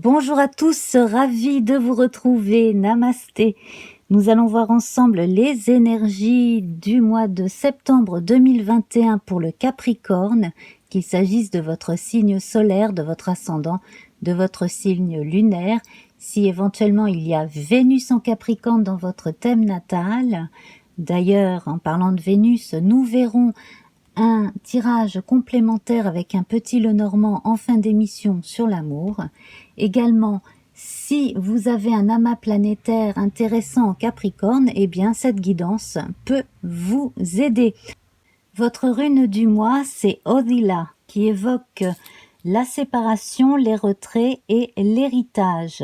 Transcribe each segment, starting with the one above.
Bonjour à tous, ravi de vous retrouver, namasté. Nous allons voir ensemble les énergies du mois de septembre 2021 pour le Capricorne, qu'il s'agisse de votre signe solaire, de votre ascendant, de votre signe lunaire. Si éventuellement il y a Vénus en Capricorne dans votre thème natal. D'ailleurs, en parlant de Vénus, nous verrons un tirage complémentaire avec un petit Lenormand en fin d'émission sur l'amour. Également, si vous avez un amas planétaire intéressant en Capricorne, eh bien cette guidance peut vous aider. Votre rune du mois, c'est Odila, qui évoque la séparation, les retraits et l'héritage.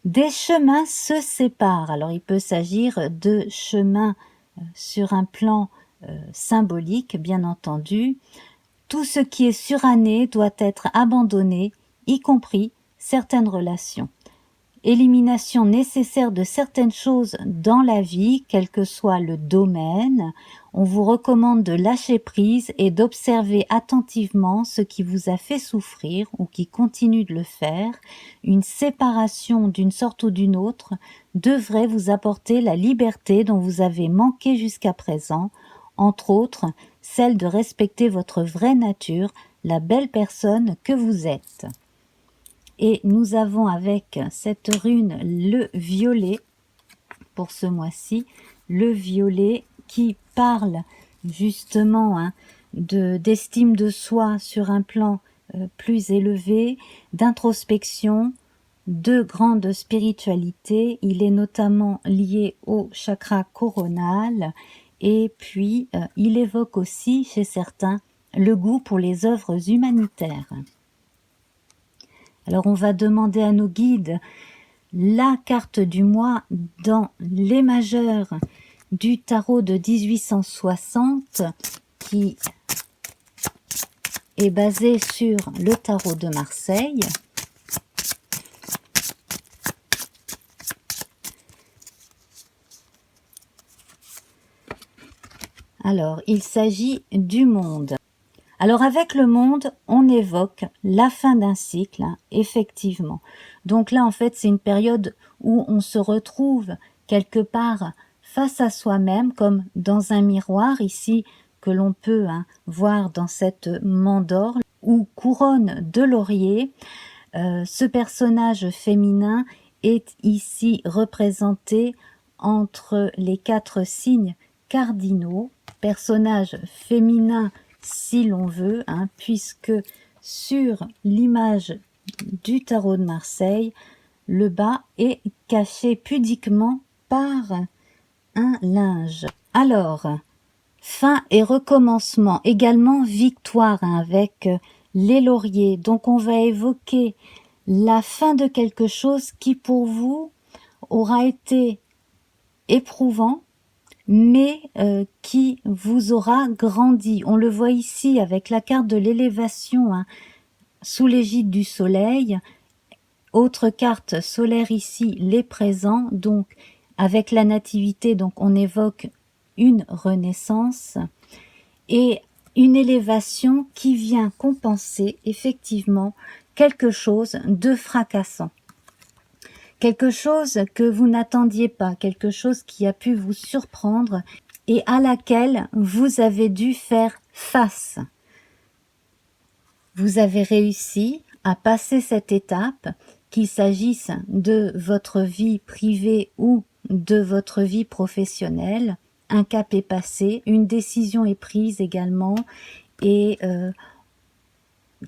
Des chemins se séparent. Alors il peut s'agir de chemins sur un plan symbolique, bien entendu. Tout ce qui est suranné doit être abandonné, y compris certaines relations. Élimination nécessaire de certaines choses dans la vie, quel que soit le domaine. On vous recommande de lâcher prise et d'observer attentivement ce qui vous a fait souffrir ou qui continue de le faire. Une séparation d'une sorte ou d'une autre devrait vous apporter la liberté dont vous avez manqué jusqu'à présent, entre autres celle de respecter votre vraie nature, la belle personne que vous êtes. Et nous avons avec cette rune le violet pour ce mois-ci, le violet qui parle justement d'estime de soi sur un plan plus élevé, d'introspection, de grande spiritualité. Il est notamment lié au chakra coronal et puis il évoque aussi chez certains le goût pour les œuvres humanitaires. Alors on va demander à nos guides la carte du mois dans les majeurs du tarot de 1860 qui est basé sur le tarot de Marseille. Alors il s'agit du monde. Alors avec le monde, on évoque la fin d'un cycle, effectivement. Donc là, en fait, c'est une période où on se retrouve quelque part face à soi-même, comme dans un miroir ici, que l'on peut voir dans cette mandorle ou couronne de laurier. Ce personnage féminin est ici représenté entre les 4 signes cardinaux, personnage féminin si l'on veut, puisque sur l'image du tarot de Marseille, le bas est caché pudiquement par un linge. Alors, fin et recommencement, également victoire avec les lauriers. Donc on va évoquer la fin de quelque chose qui pour vous aura été éprouvant, mais qui vous aura grandi. On le voit ici avec la carte de l'élévation sous l'égide du soleil. Autre carte solaire ici, les présents. Donc avec la nativité, donc on évoque une renaissance et une élévation qui vient compenser effectivement quelque chose de fracassant. Quelque chose que vous n'attendiez pas, quelque chose qui a pu vous surprendre et à laquelle vous avez dû faire face. Vous avez réussi à passer cette étape, qu'il s'agisse de votre vie privée ou de votre vie professionnelle. Un cap est passé, une décision est prise également et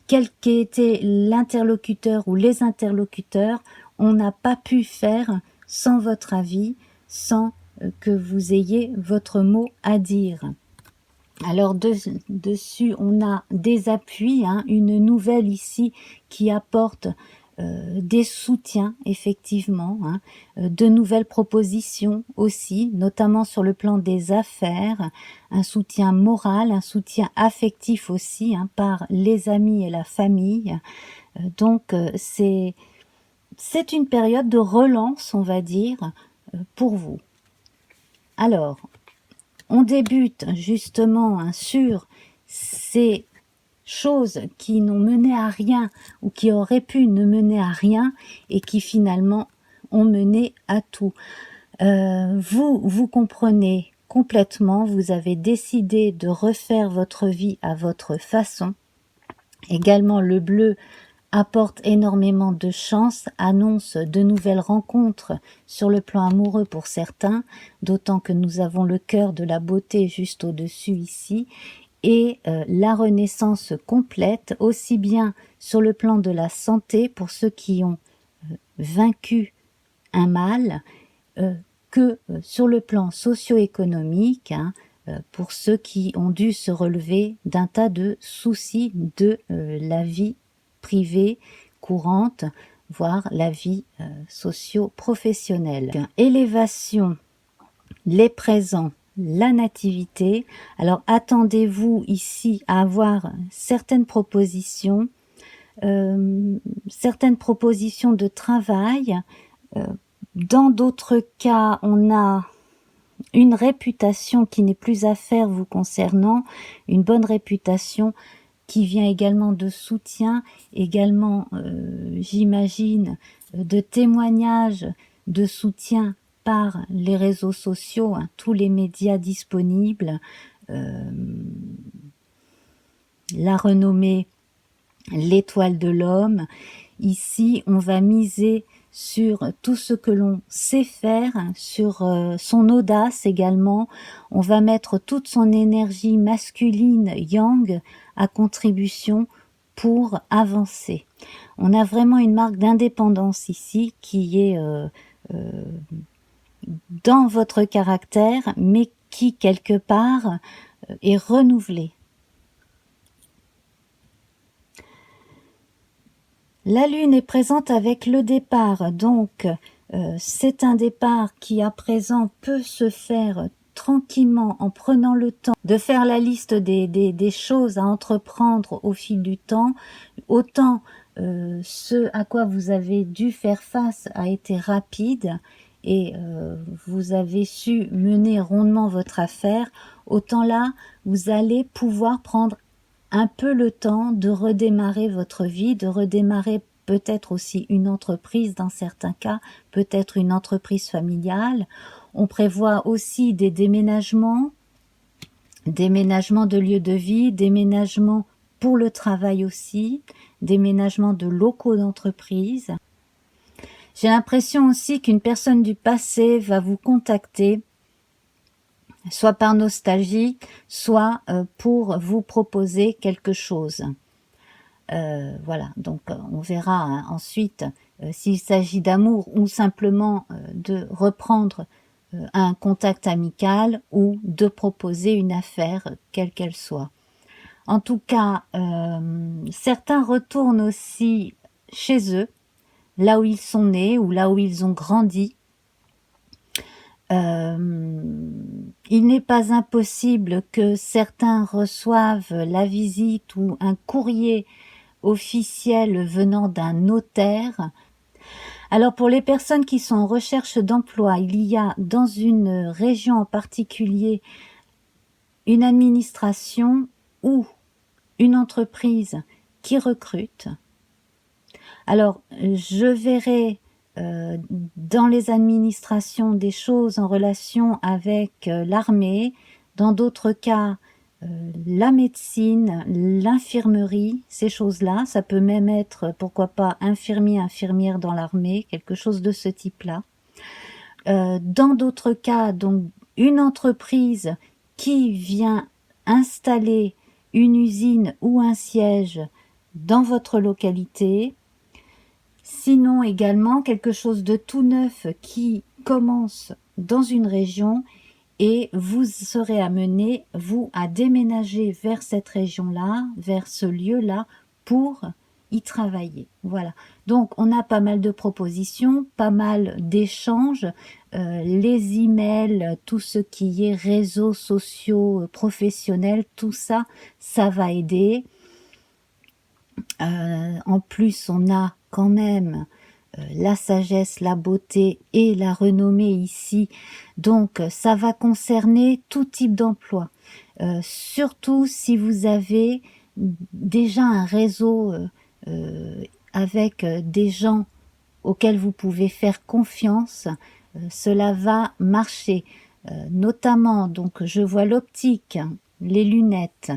quel qu'était l'interlocuteur ou les interlocuteurs, on n'a pas pu faire sans votre avis, sans que vous ayez votre mot à dire. Alors dessus, on a des appuis, une nouvelle ici qui apporte des soutiens, effectivement, de nouvelles propositions aussi, notamment sur le plan des affaires, un soutien moral, un soutien affectif aussi par les amis et la famille. Donc c'est une période de relance, on va dire, pour vous. Alors, on débute justement sur ces choses qui n'ont mené à rien ou qui auraient pu ne mener à rien et qui finalement ont mené à tout. Vous comprenez complètement, vous avez décidé de refaire votre vie à votre façon. Également, le bleu apporte énormément de chance, annonce de nouvelles rencontres sur le plan amoureux pour certains, d'autant que nous avons le cœur de la beauté juste au-dessus ici, et la renaissance complète, aussi bien sur le plan de la santé pour ceux qui ont vaincu un mal, que sur le plan socio-économique, hein, pour ceux qui ont dû se relever d'un tas de soucis de la vie privée courante, voire la vie socio-professionnelle. Élévation, les présents, la nativité. Alors attendez-vous ici à avoir certaines propositions de travail. Dans d'autres cas, on a une réputation qui n'est plus à faire vous concernant, une bonne réputation qui vient également de soutien, également, j'imagine, de témoignages de soutien par les réseaux sociaux, hein, tous les médias disponibles, la renommée, l'étoile de l'homme. Ici, on va miser sur tout ce que l'on sait faire, sur son audace également. On va mettre toute son énergie masculine, yang, à contribution pour avancer. On a vraiment une marque d'indépendance ici qui est dans votre caractère, mais qui quelque part est renouvelée. La lune est présente avec le départ, donc c'est un départ qui à présent peut se faire tranquillement en prenant le temps de faire la liste des choses à entreprendre au fil du temps. Autant ce à quoi vous avez dû faire face a été rapide et vous avez su mener rondement votre affaire, autant là, vous allez pouvoir prendre un peu le temps de redémarrer votre vie, de redémarrer peut-être aussi une entreprise dans certains cas, peut-être une entreprise familiale. On prévoit aussi des déménagements de lieu de vie, déménagements pour le travail aussi, déménagements de locaux d'entreprise. J'ai l'impression aussi qu'une personne du passé va vous contacter, soit par nostalgie, soit pour vous proposer quelque chose. Voilà, donc on verra hein, ensuite s'il s'agit d'amour ou simplement de reprendre un contact amical ou de proposer une affaire, quelle qu'elle soit. En tout cas, certains retournent aussi chez eux, là où ils sont nés ou là où ils ont grandi. Il n'est pas impossible que certains reçoivent la visite ou un courrier officiel venant d'un notaire. Alors pour les personnes qui sont en recherche d'emploi, il y a dans une région en particulier une administration ou une entreprise qui recrute. Alors je verrai dans les administrations des choses en relation avec l'armée, dans d'autres cas la médecine, l'infirmerie, ces choses-là, ça peut même être, pourquoi pas, infirmier, infirmière dans l'armée, quelque chose de ce type-là. Dans d'autres cas, donc, une entreprise qui vient installer une usine ou un siège dans votre localité. Sinon également quelque chose de tout neuf qui commence dans une région et vous serez amené, vous, à déménager vers cette région-là, vers ce lieu-là, pour y travailler. Voilà. Donc, on a pas mal de propositions, pas mal d'échanges, les emails, tout ce qui est réseaux sociaux, professionnels, tout ça, ça va aider. En plus, on a quand même la sagesse, la beauté et la renommée ici. Donc, ça va concerner tout type d'emploi. Surtout si vous avez déjà un réseau avec des gens auxquels vous pouvez faire confiance, cela va marcher. Notamment, donc, je vois l'optique, les lunettes,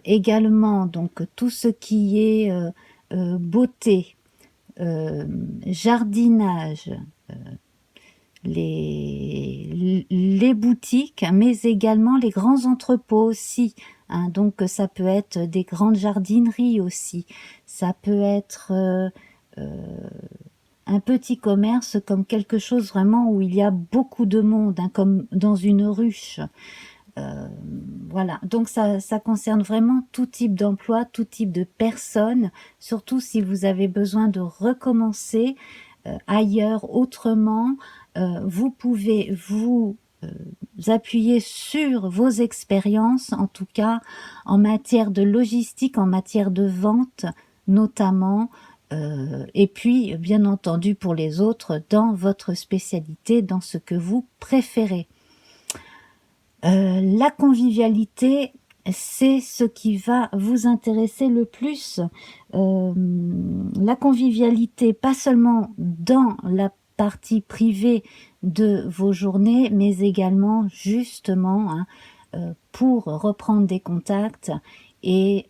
également, donc, tout ce qui est beauté, jardinage, les boutiques, mais également les grands entrepôts aussi. Hein, donc ça peut être des grandes jardineries aussi. Ça peut être un petit commerce comme quelque chose vraiment où il y a beaucoup de monde, hein, comme dans une ruche. Voilà, donc ça concerne vraiment tout type d'emploi, tout type de personnes, surtout si vous avez besoin de recommencer ailleurs, autrement. Vous pouvez vous appuyer sur vos expériences, en tout cas en matière de logistique, en matière de vente notamment, et puis bien entendu pour les autres dans votre spécialité, dans ce que vous préférez. La convivialité, c'est ce qui va vous intéresser le plus. La convivialité, pas seulement dans la partie privée de vos journées, mais également justement pour reprendre des contacts et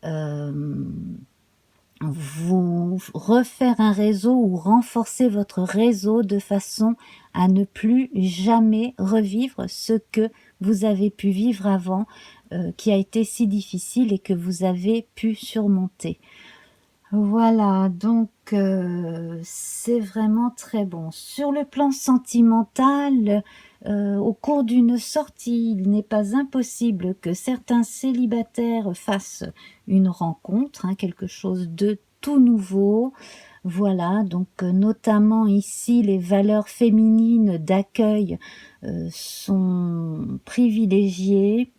vous refaire un réseau ou renforcer votre réseau de façon à ne plus jamais revivre ce que vous avez pu vivre avant, qui a été si difficile et que vous avez pu surmonter. Voilà, donc c'est vraiment très bon. Sur le plan sentimental, au cours d'une sortie, il n'est pas impossible que certains célibataires fassent une rencontre, hein, quelque chose de tout nouveau. Voilà, donc notamment ici, les valeurs féminines d'accueil sont privilégiées.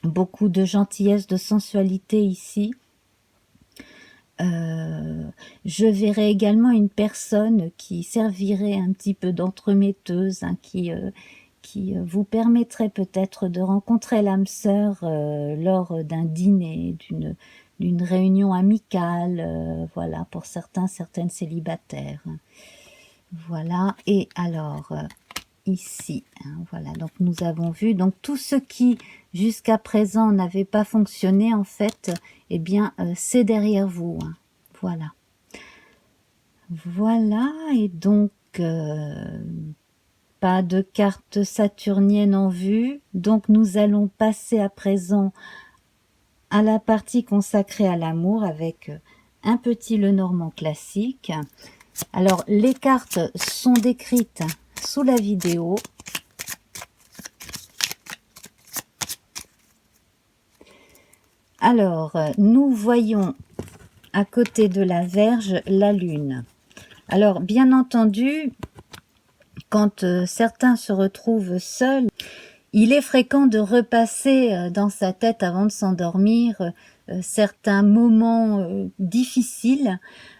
Beaucoup de gentillesse, de sensualité ici. Je verrai également une personne qui servirait un petit peu d'entremetteuse, hein, qui vous permettrait peut-être de rencontrer l'âme sœur lors d'un dîner, d'une réunion amicale, voilà, pour certaines célibataires. Voilà, et alors ici, hein, voilà, donc nous avons vu, donc tout ce qui jusqu'à présent n'avait pas fonctionné en fait, eh bien c'est derrière vous, hein. Voilà. Voilà, et donc pas de carte saturnienne en vue, donc nous allons passer à présent à la partie consacrée à l'amour avec un petit Lenormand classique. Alors les cartes sont décrites sous la vidéo. Alors, nous voyons à côté de la Vierge la Lune. Alors, bien entendu, quand certains se retrouvent seuls, il est fréquent de repasser dans sa tête avant de s'endormir certains moments difficiles,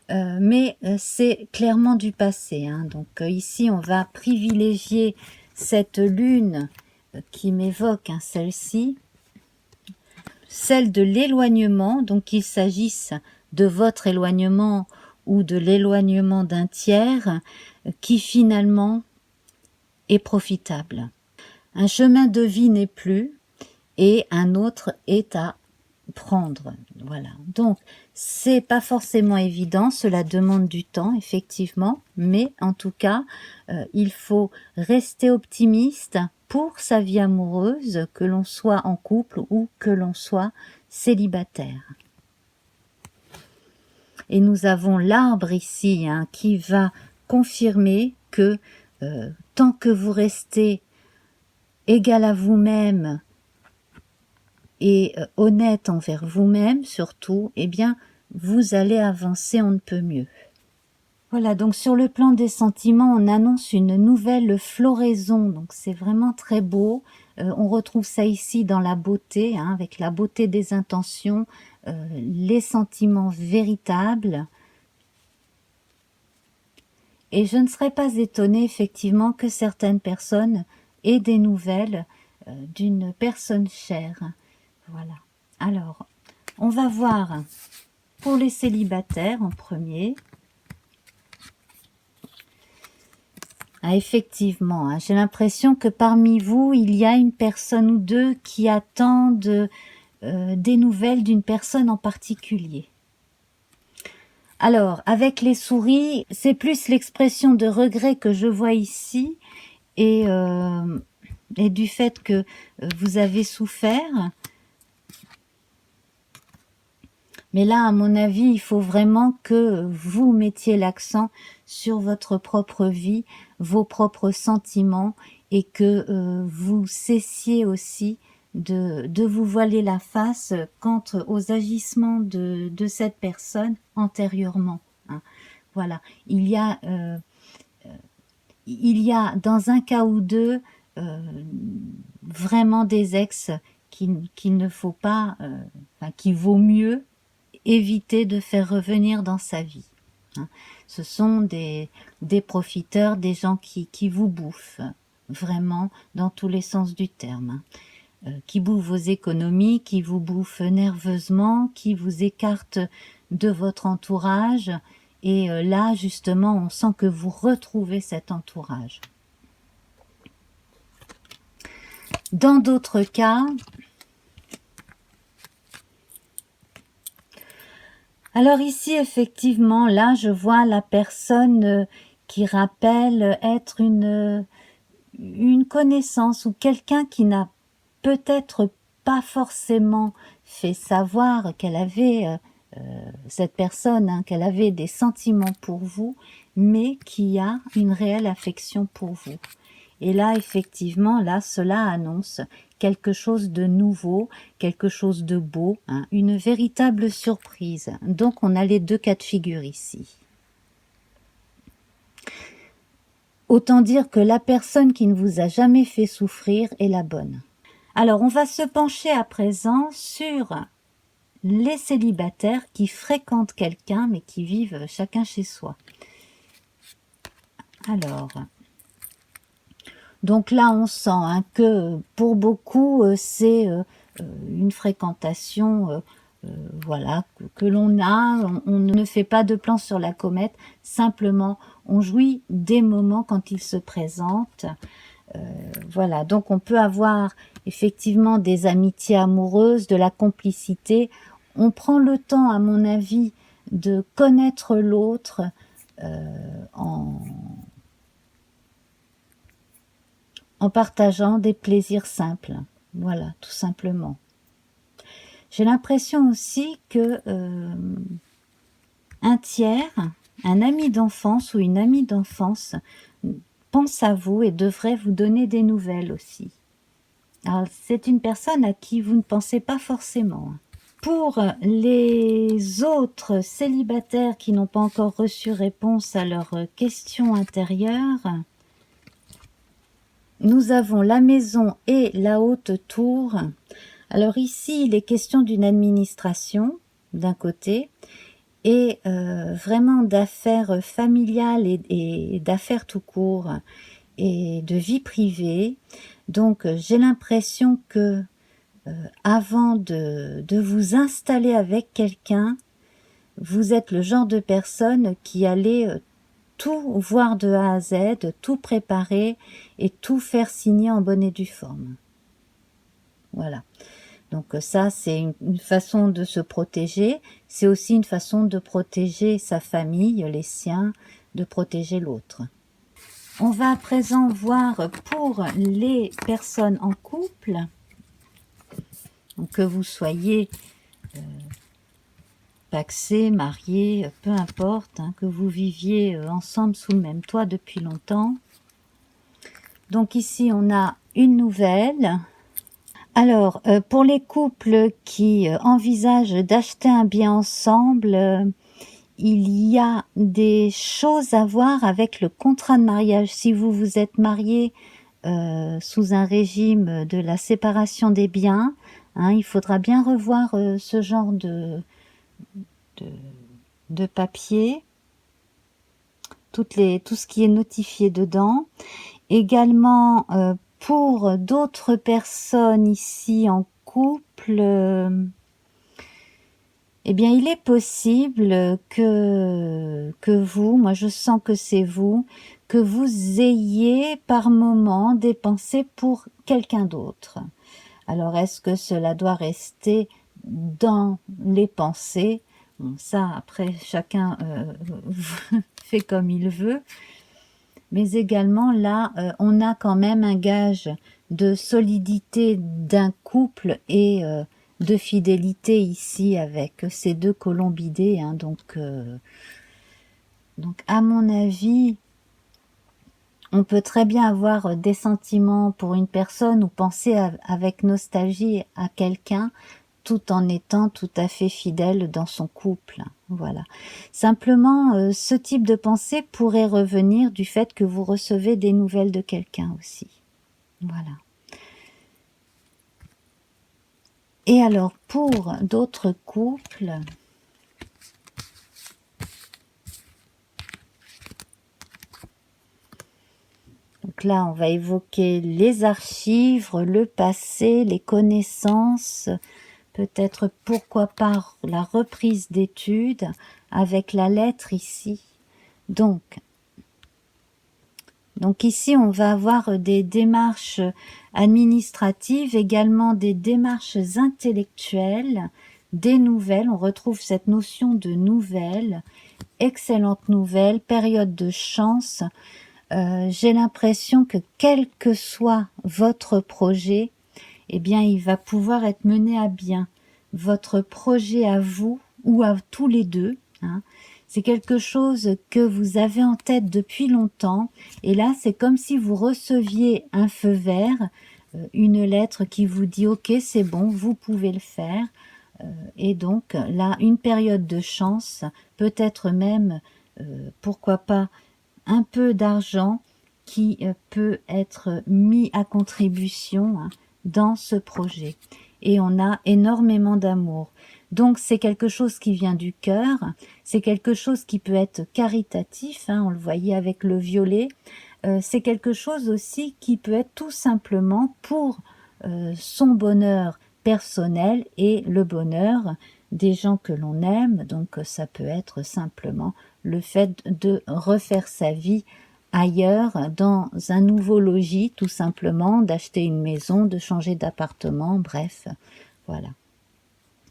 mais c'est clairement du passé, hein. Donc ici, on va privilégier cette lune qui m'évoque, hein, celle-ci, celle de l'éloignement, donc qu'il s'agisse de votre éloignement ou de l'éloignement d'un tiers, qui finalement est profitable. Un chemin de vie n'est plus et un autre est à prendre. Voilà. Donc, c'est pas forcément évident, cela demande du temps, effectivement, mais en tout cas, il faut rester optimiste pour sa vie amoureuse, que l'on soit en couple ou que l'on soit célibataire. Et nous avons l'arbre ici, hein, qui va confirmer que tant que vous restez égal à vous-même et honnête envers vous-même surtout, eh bien, vous allez avancer, on ne peut mieux. Voilà, donc sur le plan des sentiments, on annonce une nouvelle floraison, donc c'est vraiment très beau. On retrouve ça ici dans la beauté, hein, avec la beauté des intentions, les sentiments véritables. Et je ne serais pas étonnée effectivement que certaines personnes aient des nouvelles d'une personne chère. Voilà. Alors, On va voir pour les célibataires en premier. Ah, effectivement, hein, j'ai l'impression que parmi vous, il y a une personne ou deux qui attendent des nouvelles d'une personne en particulier. Alors, avec les souris, c'est plus l'expression de regret que je vois ici et du fait que vous avez souffert. Mais là, à mon avis, il faut vraiment que vous mettiez l'accent sur votre propre vie, vos propres sentiments et que vous cessiez aussi de vous voiler la face quant aux agissements de cette personne antérieurement. Hein. Voilà, il y a dans un cas ou deux vraiment des ex qu'il ne faut pas, qu'il vaut mieux éviter de faire revenir dans sa vie. Hein. Ce sont des profiteurs, des gens qui vous bouffent, vraiment, dans tous les sens du terme. Qui bouffent vos économies, qui vous bouffent nerveusement, qui vous écartent de votre entourage. Et là, justement, on sent que vous retrouvez cet entourage. Dans d'autres cas, alors ici, effectivement, là, je vois la personne qui rappelle être une connaissance ou quelqu'un qui n'a peut-être pas forcément fait savoir qu'elle avait, cette personne, hein, qu'elle avait des sentiments pour vous, mais qui a une réelle affection pour vous. Et là, effectivement, là, cela annonce quelque chose de nouveau, quelque chose de beau, hein, une véritable surprise. Donc, on a les deux cas de figure ici. Autant dire que la personne qui ne vous a jamais fait souffrir est la bonne. Alors, on va se pencher à présent sur les célibataires qui fréquentent quelqu'un, mais qui vivent chacun chez soi. Alors, donc là, on sent hein, que pour beaucoup, c'est une fréquentation voilà, que l'on a. On ne fait pas de plan sur la comète, simplement, on jouit des moments quand ils se présentent. Voilà, donc on peut avoir effectivement des amitiés amoureuses, de la complicité. On prend le temps, à mon avis, de connaître l'autre en partageant des plaisirs simples. Voilà, tout simplement. J'ai l'impression aussi que un tiers, un ami d'enfance ou une amie d'enfance pense à vous et devrait vous donner des nouvelles aussi. Alors, c'est une personne à qui vous ne pensez pas forcément. Pour les autres célibataires qui n'ont pas encore reçu réponse à leurs questions intérieures, nous avons la maison et la haute tour. Alors ici, il est question d'une administration, d'un côté, et vraiment d'affaires familiales et d'affaires tout court, et de vie privée. Donc, j'ai l'impression que avant de vous installer avec quelqu'un, vous êtes le genre de personne qui allait tout voir de A à Z, tout préparer et tout faire signer en bonne et due forme. Voilà. Donc ça, c'est une façon de se protéger. C'est aussi une façon de protéger sa famille, les siens, de protéger l'autre. On va à présent voir pour les personnes en couple, donc que vous soyez pacsés, mariés, peu importe, hein, que vous viviez ensemble sous le même toit depuis longtemps. Donc ici, on a une nouvelle. Alors, pour les couples qui envisagent d'acheter un bien ensemble, il y a des choses à voir avec le contrat de mariage. Si vous vous êtes marié sous un régime de la séparation des biens, hein, il faudra bien revoir ce genre de papier, tout ce qui est notifié dedans. Également, pour d'autres personnes ici en couple, eh bien, il est possible que vous, moi je sens que c'est vous, que vous ayez par moment des pensées pour quelqu'un d'autre. Alors, est-ce que cela doit rester dans les pensées? Bon, ça, après, chacun fait comme il veut. Mais également, là, on a quand même un gage de solidité d'un couple et de fidélité ici avec ces deux colombidés. Hein, donc, à mon avis, on peut très bien avoir des sentiments pour une personne ou penser avec nostalgie à quelqu'un tout en étant tout à fait fidèle dans son couple. Voilà. Simplement, ce type de pensée pourrait revenir du fait que vous recevez des nouvelles de quelqu'un aussi. Voilà. Et alors, pour d'autres couples, donc là, on va évoquer les archives, le passé, les connaissances, peut-être pourquoi pas la reprise d'études avec la lettre ici. Donc ici, on va avoir des démarches administratives, également des démarches intellectuelles, des nouvelles. On retrouve cette notion de nouvelles, excellente nouvelle, période de chance. J'ai l'impression que quel que soit votre projet, eh bien, il va pouvoir être mené à bien. Votre projet à vous ou à tous les deux, hein, c'est quelque chose que vous avez en tête depuis longtemps. Et là, c'est comme si vous receviez un feu vert, une lettre qui vous dit « Ok, c'est bon, vous pouvez le faire ». Et donc, là, une période de chance, peut-être même, pourquoi pas, un peu d'argent qui peut être mis à contribution, hein, dans ce projet. Et on a énormément d'amour. Donc c'est quelque chose qui vient du cœur, c'est quelque chose qui peut être caritatif, hein, on le voyait avec le violet, c'est quelque chose aussi qui peut être tout simplement pour son bonheur personnel et le bonheur des gens que l'on aime. Donc ça peut être simplement le fait de refaire sa vie ailleurs, dans un nouveau logis, tout simplement, d'acheter une maison, de changer d'appartement, bref, voilà.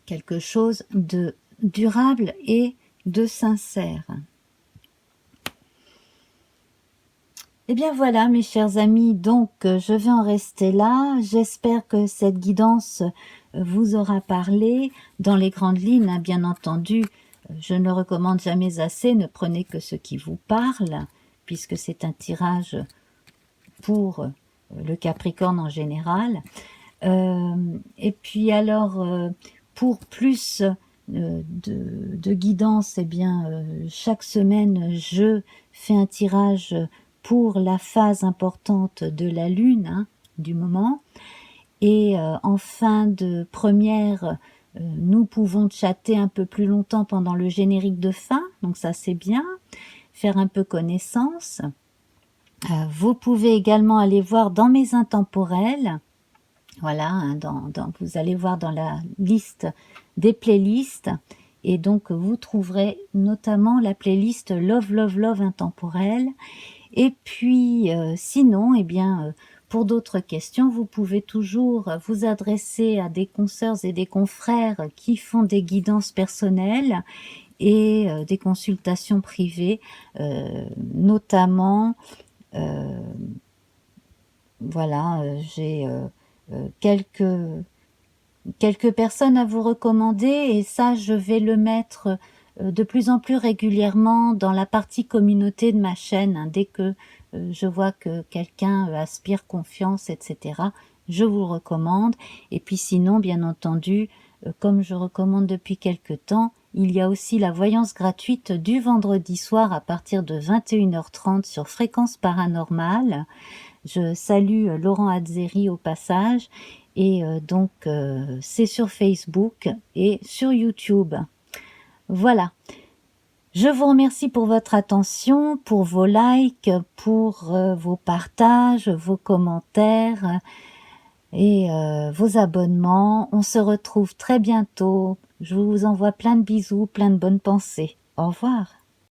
Quelque chose de durable et de sincère. Eh bien voilà, mes chers amis, donc je vais en rester là. J'espère que cette guidance vous aura parlé. Dans les grandes lignes, hein, bien entendu, je ne le recommande jamais assez, ne prenez que ce qui vous parle, puisque c'est un tirage pour le Capricorne en général. Et puis alors, pour plus de guidance, eh bien, chaque semaine, je fais un tirage pour la phase importante de la Lune, hein, du moment. Et en fin de première, nous pouvons chatter un peu plus longtemps pendant le générique de fin, donc ça c'est bien, faire un peu connaissance. Vous pouvez également aller voir dans mes intemporels, voilà, hein, vous allez voir dans la liste des playlists, et donc vous trouverez notamment la playlist Love Love Love intemporel. Et puis sinon, eh bien, pour d'autres questions, vous pouvez toujours vous adresser à des consoeurs et des confrères qui font des guidances personnelles et des consultations privées, notamment, voilà, j'ai quelques personnes à vous recommander, et ça, je vais le mettre de plus en plus régulièrement dans la partie communauté de ma chaîne, hein, dès que je vois que quelqu'un aspire confiance, etc. Je vous le recommande. Et puis sinon, bien entendu, comme je recommande depuis quelque temps, il y a aussi la voyance gratuite du vendredi soir à partir de 21h30 sur Fréquence Paranormale. Je salue Laurent Azzeri au passage, et donc c'est sur Facebook et sur YouTube. Voilà. Je vous remercie pour votre attention, pour vos likes, pour vos partages, vos commentaires et vos abonnements. On se retrouve très bientôt Je vous envoie plein de bisous, plein de bonnes pensées. Au revoir.